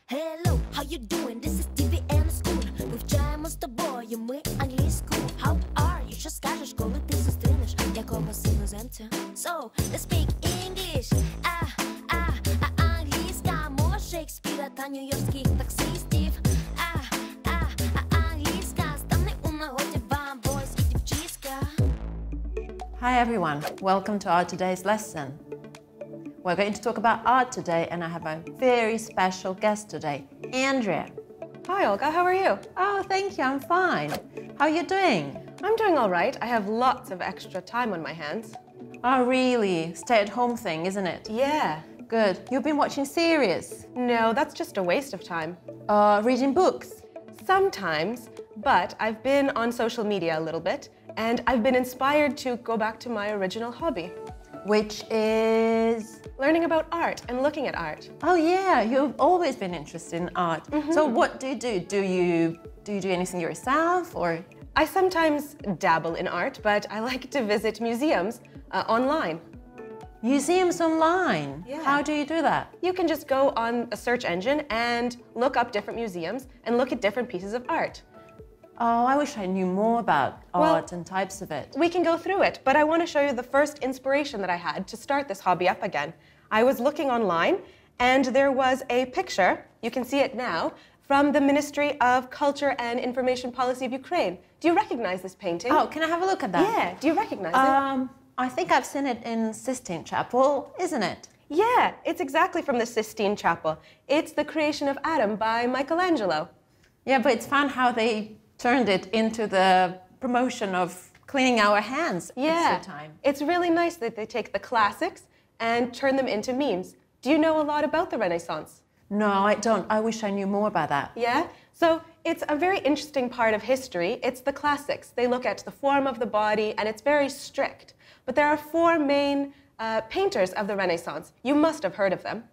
Hello, how you doing? This is TV and School. Вивчаємо з тобою ми англійську. How are you? Що скажеш, коли ти зустрінеш якогось іноземця? So, let's speak English. Англійська мова Шекспіра та нью-йоркських таксистів. Англійська стане у нагоді вам, boys і дівчиська. Hi everyone, welcome to our today's lesson. We're going to talk about art today, and I have a very special guest today, Andrea. Hi Olga, how are you? Oh, thank you, I'm fine. How are you doing? I'm doing all right. I have lots of extra time on my hands. Oh, really? Stay-at-home thing, isn't it? Yeah. Good. You've been watching series? No, that's just a waste of time. Reading books? Sometimes, but I've been on social media a little bit, and I've been inspired to go back to my original hobby. Which is? Learning about art and looking at art. Oh yeah, you've always been interested in art. So what do you do? Do you do anything yourself, or? I sometimes dabble in art, but I like to visit museums online. Museums online? Yeah. How do you do that? You can just go on a search engine and look up different museums and look at different pieces of art. Oh, I wish I knew more about art and types of it. We can go through it, but I want to show you the first inspiration that I had to start this hobby up again. I was looking online, and there was a picture, you can see it now, from the Ministry of Culture and Information Policy of Ukraine. Do you recognize this painting? Oh, can I have a look at that? Yeah, do you recognize it? I think I've seen it in Sistine Chapel, isn't it? Yeah, it's exactly from the Sistine Chapel. It's The Creation of Adam by Michelangelo. Yeah, but it's fun how they turned it into the promotion of cleaning our hands Yeah, at the time. it's really nice that they take the classics and turn them into memes. Do you know a lot about the Renaissance? No, I don't. I wish I knew more about that. Yeah? So it's a very interesting part of history. It's the classics. They look at the form of the body, and it's very strict. But there are four main painters of the Renaissance. You must have heard of them.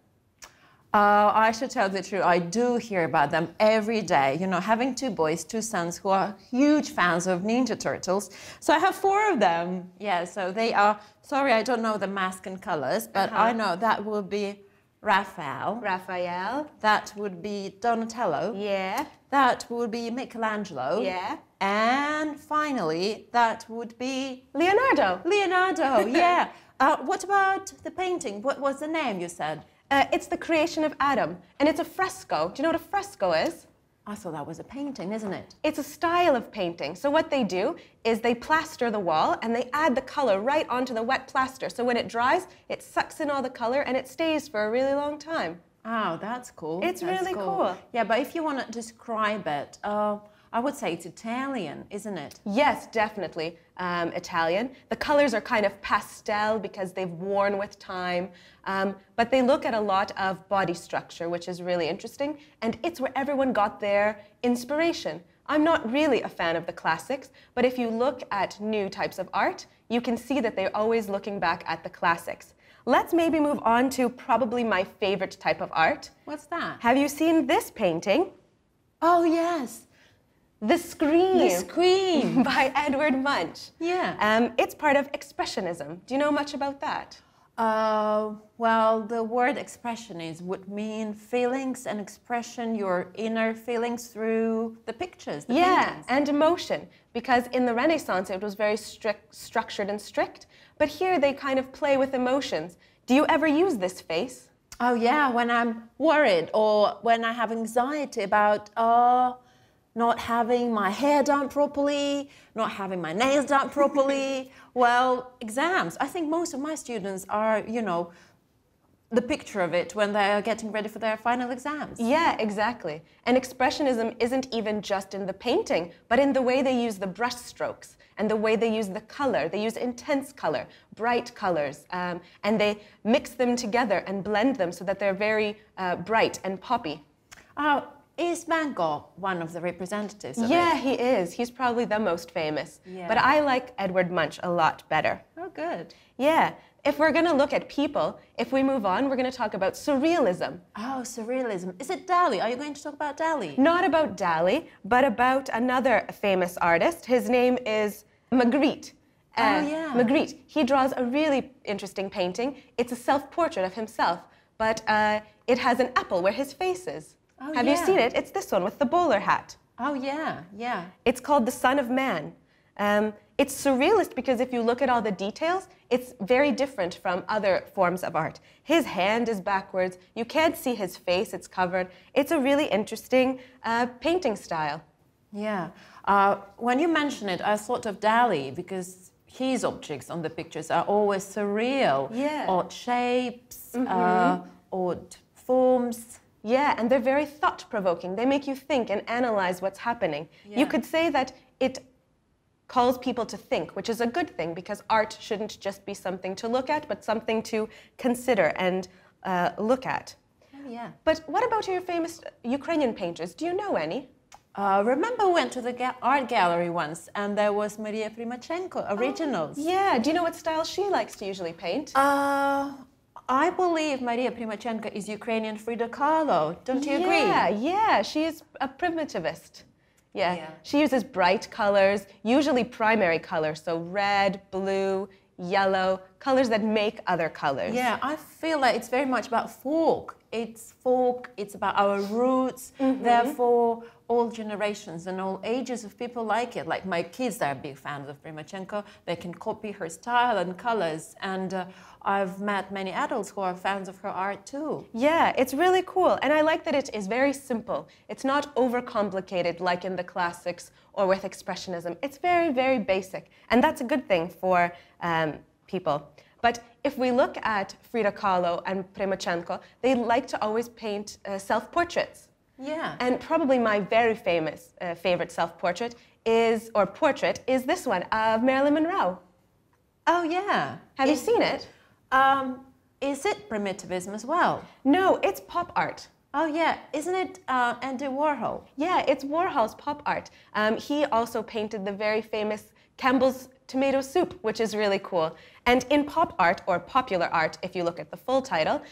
I should tell the truth, I do hear about them every day. You know, having two boys, two sons who are huge fans of Ninja Turtles. So I have four of them. Yeah, so they are, sorry, I don't know the mask and colors, but I know that would be Raphael. Raphael. That would be Donatello. Yeah. That would be Michelangelo. Yeah. And finally, that would be Leonardo. Leonardo, yeah. What about the painting? What was the name you said? It's The Creation of Adam, and it's a fresco. Do you know what a fresco is? I thought that was a painting, isn't it? It's a style of painting. So what they do is they plaster the wall and they add the color right onto the wet plaster. So when it dries, it sucks in all the color and it stays for a really long time. Oh, that's cool. It's really cool. Yeah, but if you want to describe it, I would say it's Italian, isn't it? Yes, definitely Italian. The colors are kind of pastel because they've worn with time, but they look at a lot of body structure, which is really interesting, and it's where everyone got their inspiration. I'm not really a fan of the classics, but if you look at new types of art, you can see that they're always looking back at the classics. Let's maybe move on to probably my favorite type of art. What's that? Have you seen this painting? Oh, yes. The Scream. The Scream. By Edward Munch. Yeah. It's part of Expressionism. Do you know much about that? Well, the word expressionist would mean feelings and expression, your inner feelings through the pictures, the paintings. And emotion. Because in the Renaissance, it was very structured and strict. But here, they kind of play with emotions. Do you ever use this face? Oh, yeah, when I'm worried or when I have anxiety about, not having my hair done properly, not having my nails done properly. Well, exams. I think most of my students are, you know, the picture of it when they are getting ready for their final exams. Yeah, exactly. And Expressionism isn't even just in the painting, but in the way they use the brush strokes and the way they use the color. They use intense color, bright colors, and they mix them together and blend them so that they're very bright and poppy. Is Van Gogh one of the representatives of Yeah, it? he is. He's probably the most famous. Yeah. But I like Edward Munch a lot better. Oh, good. Yeah. If we're going to look at people, if we move on, we're going to talk about Surrealism. Oh, Surrealism. Is it Dali? Are you going to talk about Dali? Not about Dali, but about another famous artist. His name is Magritte. Magritte. He draws a really interesting painting. It's a self-portrait of himself, but it has an apple where his face is. Oh, Have you yeah. seen it? It's this one with the bowler hat. Oh, yeah, yeah. It's called The Son of Man. It's surrealist because if you look at all the details, it's very different from other forms of art. His hand is backwards. You can't see his face. It's covered. It's a really interesting painting style. Yeah. When you mention it, I thought of Dali because his objects on the pictures are always surreal. Yeah. Odd shapes, odd forms. Yeah, and they're very thought-provoking. They make you think and analyze what's happening. Yeah. You could say that it calls people to think, which is a good thing because art shouldn't just be something to look at, but something to consider and look at. Oh, yeah. But what about your famous Ukrainian painters? Do you know any? Remember we went to the art gallery once and there was Maria Primachenko, originals. Yeah, do you know what style she likes to usually paint? I believe Maria Primachenko is Ukrainian Frida Kahlo. Don't you agree? Yeah, she is a primitivist. Yeah. Yeah. She uses bright colors, usually primary colors, so red, blue, yellow, colors that make other colors. Yeah, I feel like it's very much about folk. It's about our roots. Therefore, all generations and all ages of people like it. Like my kids, they're big fans of Primachenko. They can copy her style and colors. And I've met many adults who are fans of her art too. Yeah, it's really cool. And I like that it is very simple. It's not overcomplicated like in the classics or with Expressionism. It's very, very basic. And that's a good thing for people. But if we look at Frida Kahlo and Primachenko, they like to always paint self-portraits. Yeah. And probably my very famous favorite self-portrait is this one of Marilyn Monroe. Oh, yeah. Have you seen it? Is it primitivism as well? No, it's pop art. Oh, yeah. Isn't it Andy Warhol? Yeah, it's Warhol's pop art. He also painted the very famous Campbell's tomato soup, which is really cool. And in pop art, or popular art, if you look at the full title,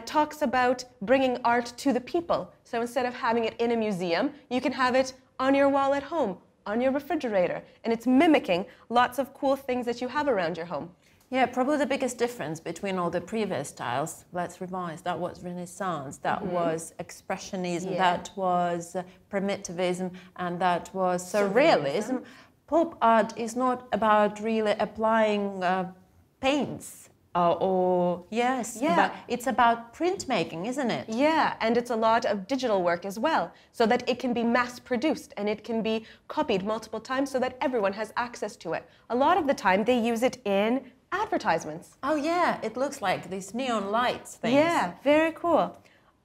talks about bringing art to the people. So instead of having it in a museum, you can have it on your wall at home, on your refrigerator. And it's mimicking lots of cool things that you have around your home. Yeah, probably the biggest difference between all the previous styles, let's revise, that was Renaissance, that was Expressionism, that was Primitivism, and that was Surrealism. Pop art is not about really applying paints but it's about printmaking, isn't it? Yeah, and it's a lot of digital work as well, so that it can be mass-produced and it can be copied multiple times so that everyone has access to it. A lot of the time they use it in advertisements. Oh yeah, it looks like these neon lights things. Yeah, very cool.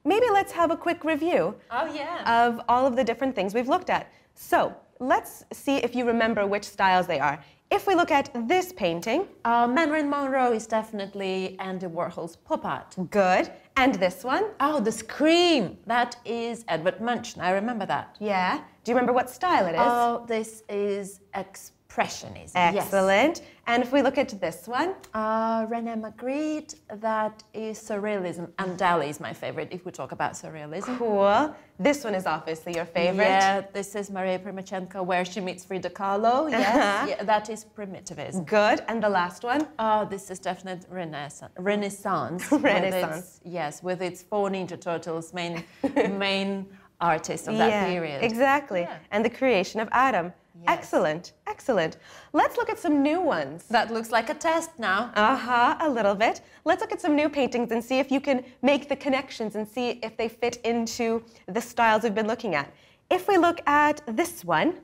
Maybe let's have a quick review of all of the different things we've looked at. So, let's see if you remember which styles they are. If we look at this painting... Marilyn Monroe is definitely Andy Warhol's pop art. Good. And this one? Oh, the Scream. That is Edvard Munch. I remember that. Yeah. Do you remember what style it is? Oh, this is Expressionism. Excellent. Yes. And if we look at this one? Magritte, that is Surrealism. And Dali is my favorite if we talk about Surrealism. Cool. This one is obviously your favorite. Yeah, this is Maria Primachenko, where she meets Frida Kahlo. Yes, yeah, that is Primitivism. Good. And the last one? Oh, this is definitely Renaissance. Renaissance. With its 4 Ninja Turtles, main artists of that period. Exactly. Yeah. And the creation of Adam. Yes. Excellent, excellent. Let's look at some new ones. That looks like a test now. A little bit. Let's look at some new paintings and see if you can make the connections and see if they fit into the styles we've been looking at. If we look at this one,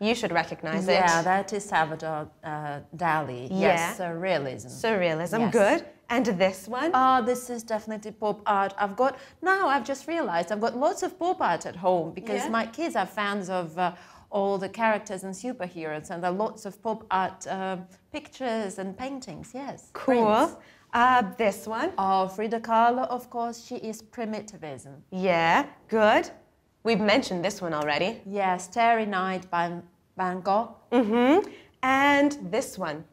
you should recognize it. Yeah, that is Salvador Dali. Yes, Surrealism. Surrealism, yes. Good. And this one? Oh, this is definitely pop art. I've just realized I've got lots of pop art at home because my kids are fans of all the characters and superheroes, and there are lots of pop art pictures and paintings, yes. Cool. This one? Oh, Frida Kahlo, of course, she is Primitivism. Yeah, good. We've mentioned this one already. Yes, Starry Night by Van Gogh. And this one?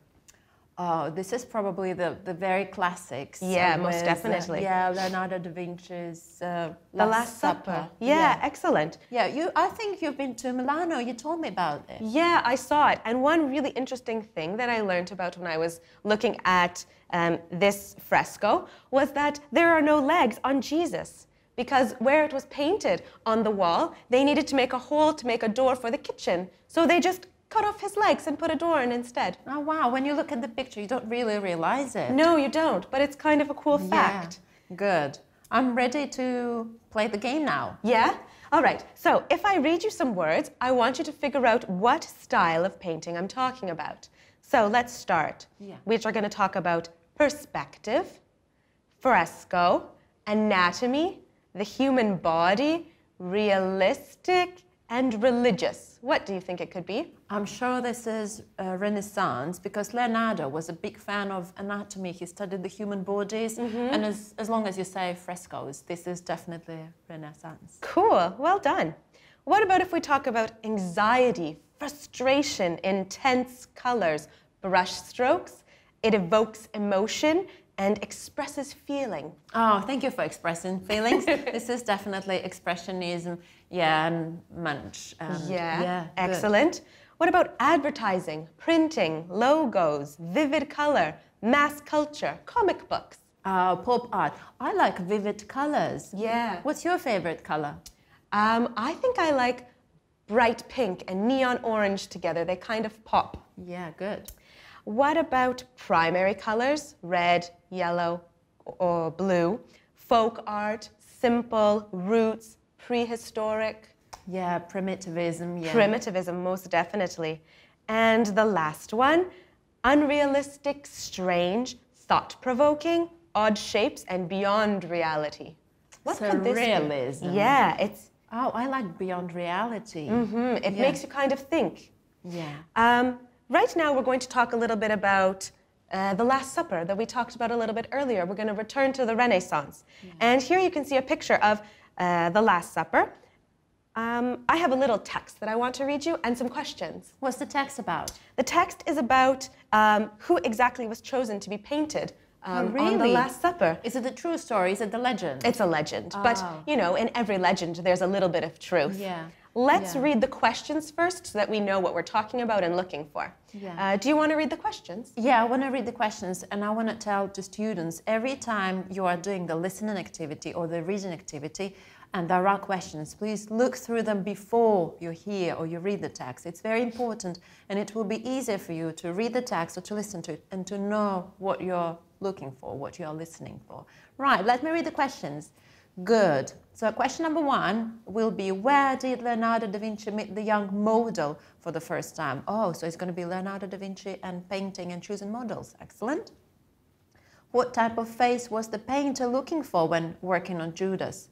Oh, this is probably the very classics. Yeah, most definitely. Leonardo da Vinci's The Last Supper. Yeah, excellent. Yeah, I think you've been to Milano. You told me about it. Yeah, I saw it. And one really interesting thing that I learned about when I was looking at this fresco was that there are no legs on Jesus. because where it was painted on the wall, they needed to make a hole to make a door for the kitchen. So they just cut off his legs and put a door in instead. Oh, wow. When you look at the picture, you don't really realize it. No, you don't, but it's kind of a cool fact. Yeah, good. I'm ready to play the game now. Yeah? All right. So if I read you some words, I want you to figure out what style of painting I'm talking about. So let's start. Yeah. We are going to talk about perspective, fresco, anatomy, the human body, realistic, and religious. What do you think it could be? I'm sure this is Renaissance because Leonardo was a big fan of anatomy. He studied the human bodies. And as long as you say frescoes, this is definitely Renaissance. Cool. Well done. What about if we talk about anxiety, frustration, intense colors, brush strokes? It evokes emotion and expresses feeling. Oh, thank you for expressing feelings. This is definitely expressionism, yeah, and Munch. Yeah, good. Excellent. What about advertising, printing, logos, vivid color, mass culture, comic books? Pop art. I like vivid colors. Yeah. What's your favorite color? I think I like bright pink and neon orange together. They kind of pop. Yeah, good. What about primary colors, red, yellow, or blue, folk art, simple, roots, prehistoric? Yeah, primitivism, yeah. Primitivism, most definitely. And the last one, unrealistic, strange, thought-provoking, odd shapes, and beyond reality. What could this be? Surrealism. Yeah, it's... Oh, I like beyond reality. It makes you kind of think. Yeah. Right now, we're going to talk a little bit about the Last Supper that we talked about a little bit earlier. We're going to return to the Renaissance. And here you can see a picture of the Last Supper. I have a little text that I want to read you and some questions. What's the text about? The text is about who exactly was chosen to be painted on the Last Supper. Is it a true story? Is it the legend? It's a legend. But, you know, in every legend, there's a little bit of truth. Yeah. Let's read the questions first so that we know what we're talking about and looking for. Yeah. Do you want to read the questions? Yeah, I want to read the questions and I want to tell to students every time you are doing the listening activity or the reading activity and there are questions, please look through them before you hear or you read the text. It's very important and it will be easier for you to read the text or to listen to it and to know what you're looking for, what you're listening for. Right, let me read the questions. Good. So question number 1 will be, where did Leonardo da Vinci meet the young model for the first time? Oh, so it's going to be Leonardo da Vinci and painting and choosing models. Excellent. What type of face was the painter looking for when working on Judas?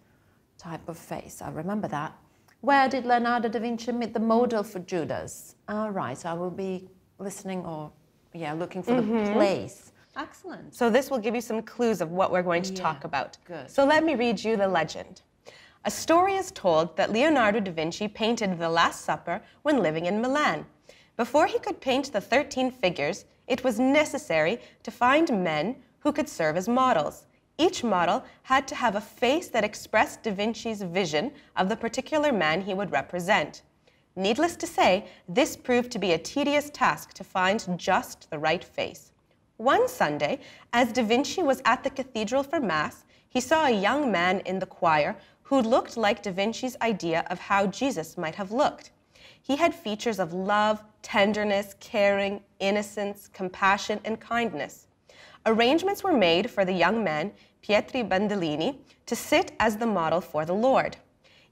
Type of face, I remember that. Where did Leonardo da Vinci meet the model for Judas? All right, so I will be listening or, looking for the place. Excellent. So this will give you some clues of what we're going to talk about. Good. So let me read you the legend. A story is told that Leonardo da Vinci painted the Last Supper when living in Milan. Before he could paint the 13 figures, it was necessary to find men who could serve as models. Each model had to have a face that expressed da Vinci's vision of the particular man he would represent. Needless to say, this proved to be a tedious task to find just the right face. One Sunday, as da Vinci was at the cathedral for Mass, he saw a young man in the choir who looked like da Vinci's idea of how Jesus might have looked. He had features of love, tenderness, caring, innocence, compassion, and kindness. Arrangements were made for the young man, Pietro Bandolini, to sit as the model for the Lord.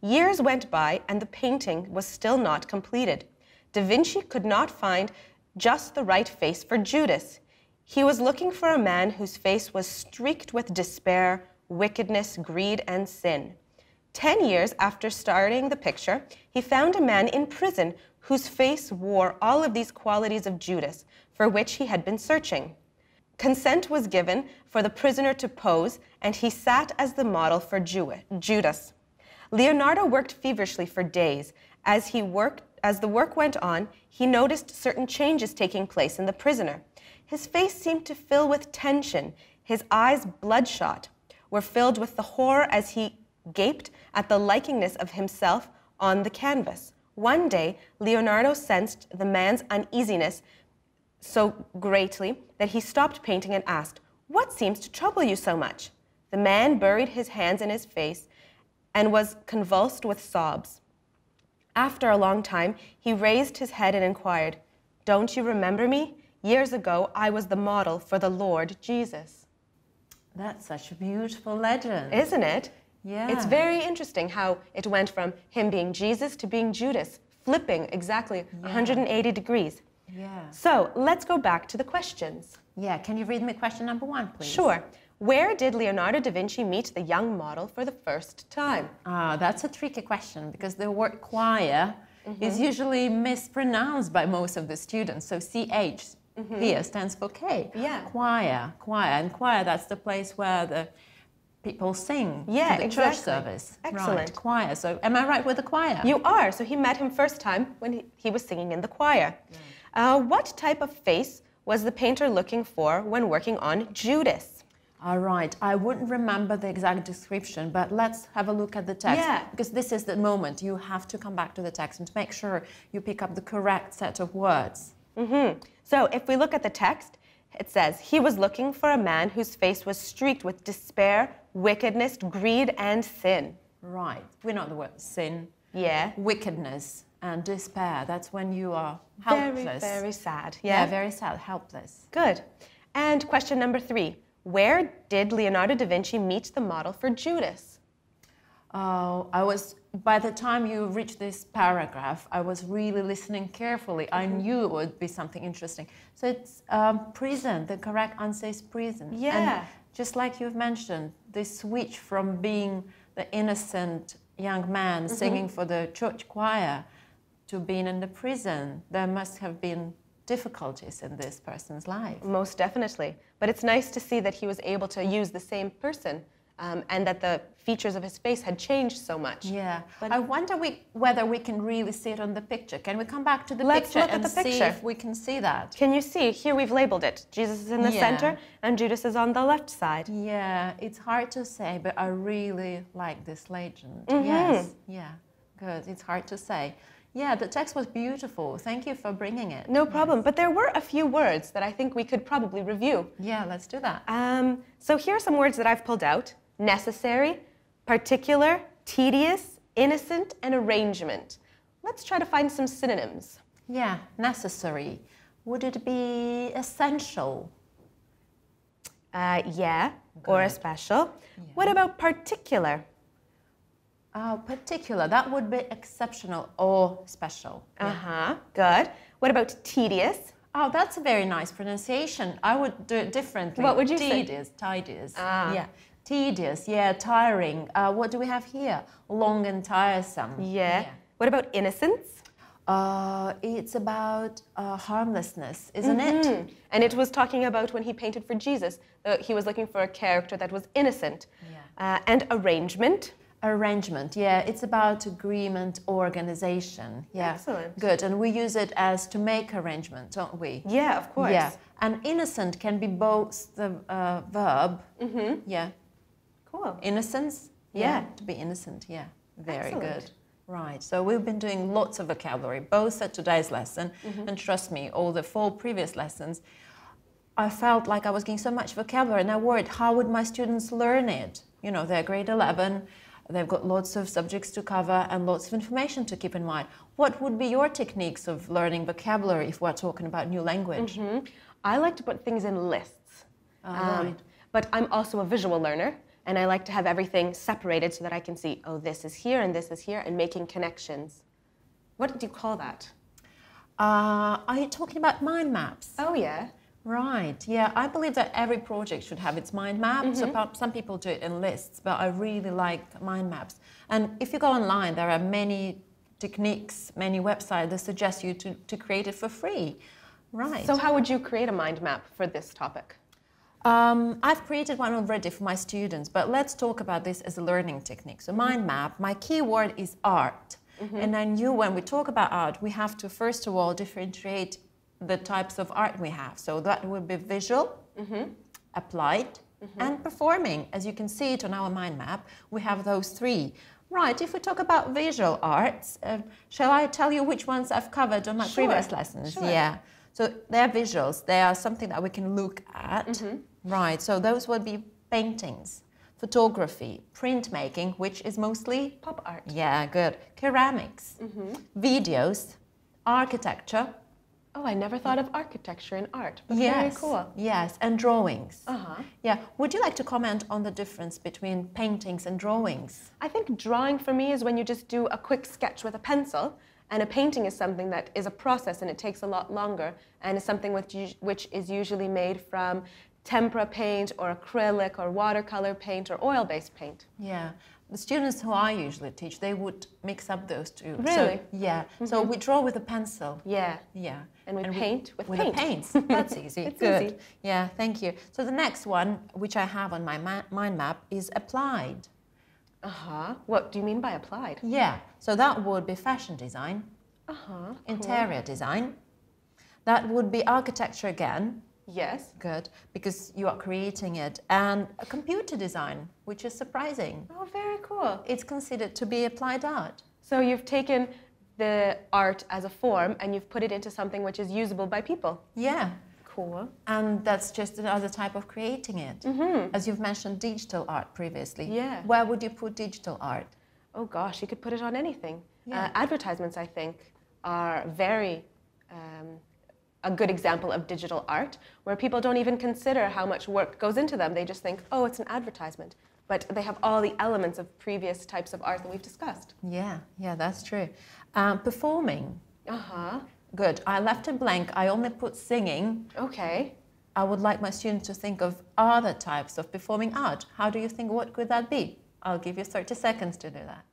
Years went by and the painting was still not completed. Da Vinci could not find just the right face for Judas. He was looking for a man whose face was streaked with despair, wickedness, greed, and sin. 10 years after starting the picture, he found a man in prison whose face wore all of these qualities of Judas, for which he had been searching. Consent was given for the prisoner to pose, and he sat as the model for Judas. Leonardo worked feverishly for days. As the work went on, he noticed certain changes taking place in the prisoner. His face seemed to fill with tension. His eyes, bloodshot, were filled with the horror as he gaped at the likeness of himself on the canvas. One day, Leonardo sensed the man's uneasiness so greatly that he stopped painting and asked, "What seems to trouble you so much?" The man buried his hands in his face and was convulsed with sobs. After a long time, he raised his head and inquired, "Don't you remember me? Years ago, I was the model for the Lord Jesus." That's such a beautiful legend. Isn't it? Yeah. It's very interesting how it went from him being Jesus to being Judas, flipping exactly 180 degrees. Yeah. So let's go back to the questions. Yeah, can you read me question number 1, please? Sure. Where did Leonardo da Vinci meet the young model for the first time? That's a tricky question because the word choir is usually mispronounced by most of the students. So CH here stands for K. Yeah. Choir. And choir, that's the place where the people sing Yeah, for the exactly. church service. Excellent. Right, choir. So am I right with the choir? You are. So he met him first time when he was singing in the choir. What type of face was the painter looking for when working on Judas? All right, I wouldn't remember the exact description, but let's have a look at the text. Yeah. Because this is the moment you have to come back to the text and to make sure you pick up the correct set of words. So if we look at the text, it says, he was looking for a man whose face was streaked with despair, wickedness, greed, and sin. Right, we know the word sin, Yeah. wickedness, and despair. That's when you are helpless. Very, very sad. Yeah, Yeah. very sad, helpless. Good. And question number 3. Where did Leonardo da Vinci meet the model for Judas? By the time you reached this paragraph, I was really listening carefully. I knew it would be something interesting. So it's prison, the correct answer is prison. Yeah. And just like you've mentioned, this switch from being the innocent young man singing for the church choir to being in the prison, there must have been difficulties in this person's life. Most definitely. But it's nice to see that he was able to use the same person and that the features of his face had changed so much. Yeah. But I wonder whether we can really see it on the picture. Can we come back to the Let's picture look at and the see picture. if we can see that? Can you see? Here we've labeled it. Jesus is in the Yeah. center and Judas is on the left side. Yeah, it's hard to say, but I really like this legend. Yes, yeah, good. It's hard to say. Yeah, the text was beautiful. Thank you for bringing it. No problem. But there were a few words that I think we could probably review. Yeah, let's do that. So here are some words that I've pulled out. Necessary, particular, tedious, innocent, and arrangement. Let's try to find some synonyms. Yeah, necessary. Would it be essential? Yeah, or especial. What about particular? Particular, that would be exceptional or special. Good. What about tedious? Oh, that's a very nice pronunciation. I would do it differently. What would you say? Tedious. Yeah. Tedious, yeah, tiring. What do we have here? Long and tiresome. Yeah. What about innocence? It's about harmlessness, isn't it? And it was talking about when he painted for Jesus. He was looking for a character that was innocent. Yeah. And arrangement? Arrangement, yeah, it's about agreement, organization. Yeah, Excellent. Good, and we use it as to make arrangement, don't we? Yeah, of course. Yeah, and innocent can be both the verb. Yeah. Cool. Innocence. Yeah. To be innocent. Yeah. Very Excellent. good. Right. So we've been doing lots of vocabulary, both at today's lesson, and trust me, all the 4 previous lessons. I felt like I was getting so much vocabulary, and I worried, how would my students learn it? You know, they're grade 11. They've got lots of subjects to cover and lots of information to keep in mind. What would be your techniques of learning vocabulary if we're talking about new language? I like to put things in lists. Right. But I'm also a visual learner, and I like to have everything separated so that I can see, oh, this is here and this is here, and making connections. What do you call that? Are you talking about mind maps? Oh, yeah. Right, yeah, I believe that every project should have its mind map. So some people do it in lists, but I really like mind maps. And if you go online, there are many techniques, many websites that suggest you to create it for free. Right. So how would you create a mind map for this topic? I've created one already for my students, but let's talk about this as a learning technique. So mind map, my key word is art. And I knew when we talk about art, we have to first of all differentiate the types of art we have. So that would be visual, applied, and performing. As you can see it on our mind map, we have those 3. Right, if we talk about visual arts, shall I tell you which ones I've covered on my previous lessons? Sure. Yeah, so they're visuals. They are something that we can look at. Right, so those would be paintings. photography, printmaking, which is mostly Pop art. yeah, good. Ceramics, videos, architecture. Oh, I never thought of architecture in art, but Yes, very cool. yes, and drawings. Uh-huh. Yeah, would you like to comment on the difference between paintings and drawings? I think drawing for me is when you just do a quick sketch with a pencil, and a painting is something that is a process and it takes a lot longer, and is something which is usually made from tempera paint or acrylic or watercolor paint or oil-based paint. Yeah, the students who I usually teach, they would mix up those two. Really? So, yeah, so we draw with a pencil. Yeah. Yeah. And we paint with with paint. the paints. That's easy. It's Good. easy. Yeah, thank you. So the next one, which I have on my mind map, is applied. Uh-huh. What do you mean by applied? Yeah, so that would be fashion design, Uh-huh. interior design. That would be architecture again. Yes. Good, because you are creating it. And a computer design, which is surprising. Oh, very cool. It's considered to be applied art. So you've taken the art as a form and you've put it into something which is usable by people. Yeah. Cool. And that's just another type of creating it. As you've mentioned digital art previously. Yeah. Where would you put digital art? Oh gosh, you could put it on anything. Yeah. Advertisements, I think, are very a good example of digital art, where people don't even consider how much work goes into them. They just think, oh, it's an advertisement. But they have all the elements of previous types of art that we've discussed. Yeah, yeah, that's true. Performing. Uh-huh. Good. I left it blank. I only put singing. Okay. I would like my students to think of other types of performing art. How do you think, what could that be? I'll give you 30 seconds to do that.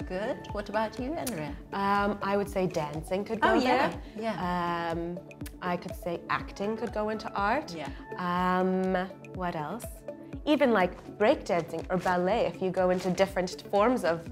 Good. What about you, Andrea? I would say dancing could go Oh, there. yeah. I could say acting could go into art. Yeah. What else? Even like breakdancing or ballet, if you go into different forms of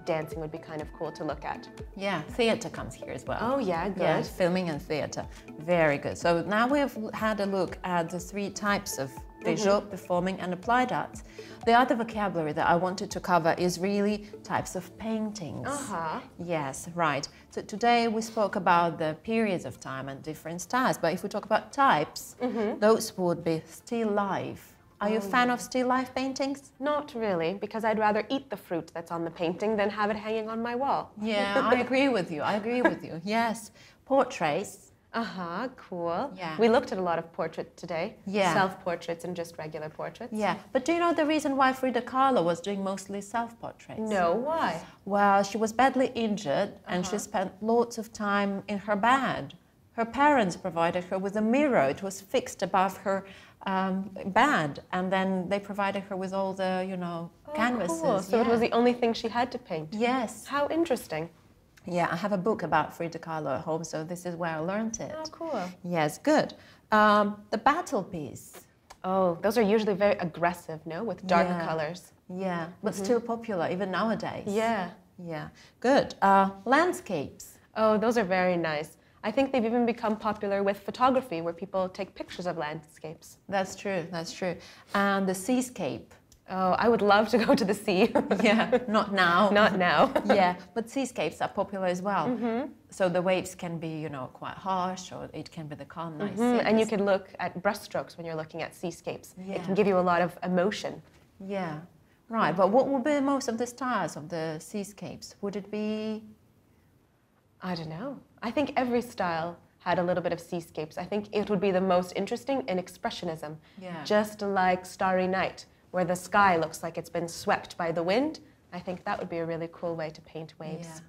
dancing, would be kind of cool to look at. Yeah, theatre comes here as well. Oh yeah, good. Yes, filming and theatre. Very good. So now we've had a look at the three types of visual, performing and applied arts. The other vocabulary that I wanted to cover is really types of paintings. Uh-huh. Yes, right. So today we spoke about the periods of time and different styles, but if we talk about types, those would be still life. Are you a fan of still life paintings? Not really, because I'd rather eat the fruit that's on the painting than have it hanging on my wall. Yeah, I agree with you. I agree with you. Yes. Portraits. Uh-huh, cool. Yeah. We looked at a lot of portraits today. Yeah. Self-portraits and just regular portraits. Yeah, but do you know the reason why Frida Kahlo was doing mostly self-portraits? No, why? Well, she was badly injured and she spent lots of time in her bed. Her parents provided her with a mirror. It was fixed above her bed, and then they provided her with all the, canvases. Cool. So it was the only thing she had to paint. Yes. How interesting. Yeah, I have a book about Frida Kahlo at home, so this is where I learned it. Oh, cool. Yes, good. The battle piece. Oh, those are usually very aggressive, no? With dark colors. Yeah, but still popular even nowadays. Yeah. Yeah, good. Landscapes. Oh, those are very nice. I think they've even become popular with photography, where people take pictures of landscapes. That's true, that's true. And the seascape. Oh, I would love to go to the sea. Yeah, not now. Not now. Yeah, but seascapes are popular as well. So the waves can be, quite harsh, or it can be the calm, nice seas. And you can look at brushstrokes when you're looking at seascapes. Yeah. It can give you a lot of emotion. Yeah, right. But what would be most of the styles of the seascapes? Would it be? I don't know. I think every style had a little bit of seascapes. I think it would be the most interesting in expressionism. Yeah. Just like Starry Night, where the sky looks like it's been swept by the wind. I think that would be a really cool way to paint waves. Yeah.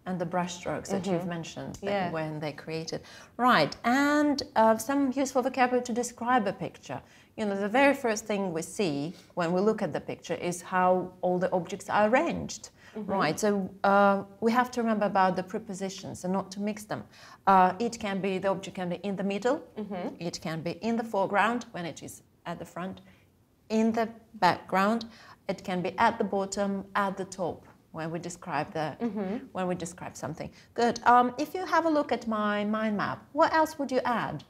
And the brushstrokes that you've mentioned when they created. Right, and some useful vocabulary to describe a picture. The very first thing we see when we look at the picture is how all the objects are arranged. Right, so we have to remember about the prepositions and not to mix them. The object can be in the middle, it can be in the foreground when it is at the front. In the background, it can be at the bottom, at the top, when we describe when we describe something. Good. If you have a look at my mind map, what else would you add?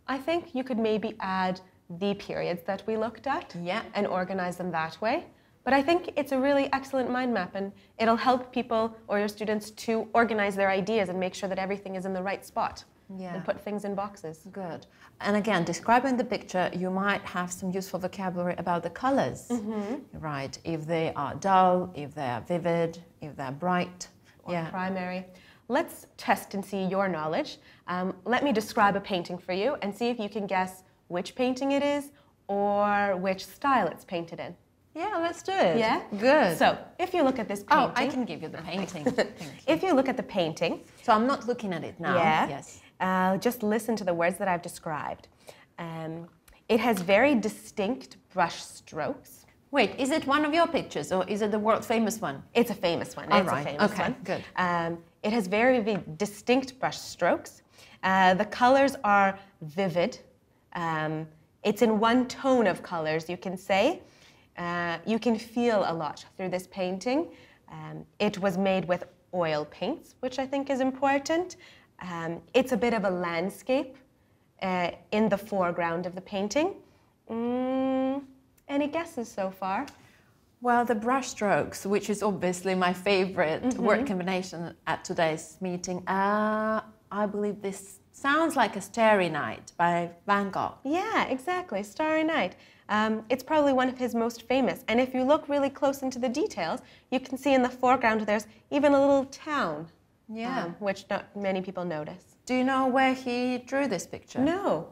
I think you could maybe add the periods that we looked at and organize them that way. But I think it's a really excellent mind map, and it'll help people or your students to organize their ideas and make sure that everything is in the right spot and put things in boxes. Good. And again, describing the picture, you might have some useful vocabulary about the colors, right? If they are dull, if they are vivid, if they're bright. Or primary. Let's test and see your knowledge. Let me describe a painting for you and see if you can guess which painting it is or which style it's painted in. Yeah, let's do it. Yeah? Good. So, if you look at this painting... Oh, I can give you the painting. Thank you. If you look at the painting... So I'm not looking at it now. Yeah. Yes. Just listen to the words that I've described. It has very distinct brush strokes. Wait, is it one of your pictures or is it the world famous one? It's a famous one. It's a famous one. Good. It has very distinct brush strokes. The colors are vivid. It's in one tone of colors, you can say. You can feel a lot through this painting. It was made with oil paints, which I think is important. It's a bit of a landscape in the foreground of the painting. Any guesses so far? Well, the brush strokes, which is obviously my favorite word combination at today's meeting. I believe this sounds like A Starry Night by Van Gogh. Yeah, exactly, Starry Night. It's probably one of his most famous. And if you look really close into the details, you can see in the foreground there's even a little town, which not many people notice. Do you know where he drew this picture? No.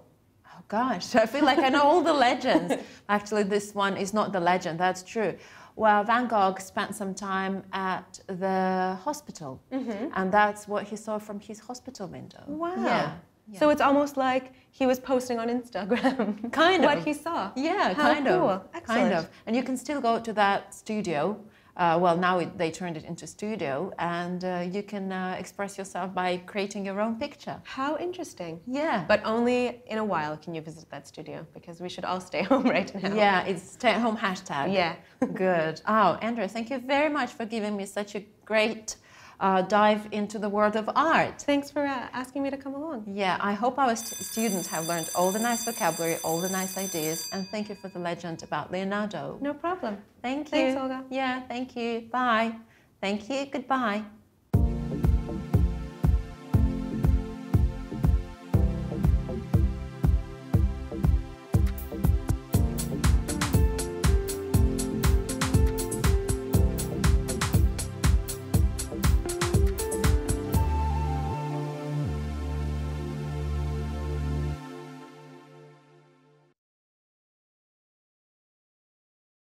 Oh gosh, I feel like I know all the legends. Actually, this one is not the legend, that's true. Well, Van Gogh spent some time at the hospital, and that's what he saw from his hospital window. Wow. Yeah. So it's almost like he was posting on Instagram. Kind of. What he saw. Yeah, How kind cool. of. Excellent. Kind of. And you can still go to that studio. Well, now they turned it into studio, and you can express yourself by creating your own picture. How interesting. Yeah. But only in a while can you visit that studio, because we should all stay home right now. Yeah, it's stay-at-home hashtag. Yeah. Good. Oh, Andrea, thank you very much for giving me such a great dive into the world of art. Thanks for asking me to come along. Yeah, I hope our students have learned all the nice vocabulary, all the nice ideas, and thank you for the legend about Leonardo. No problem. Thank you. Thanks, Olga. Yeah, thank you. Bye. Thank you. Goodbye.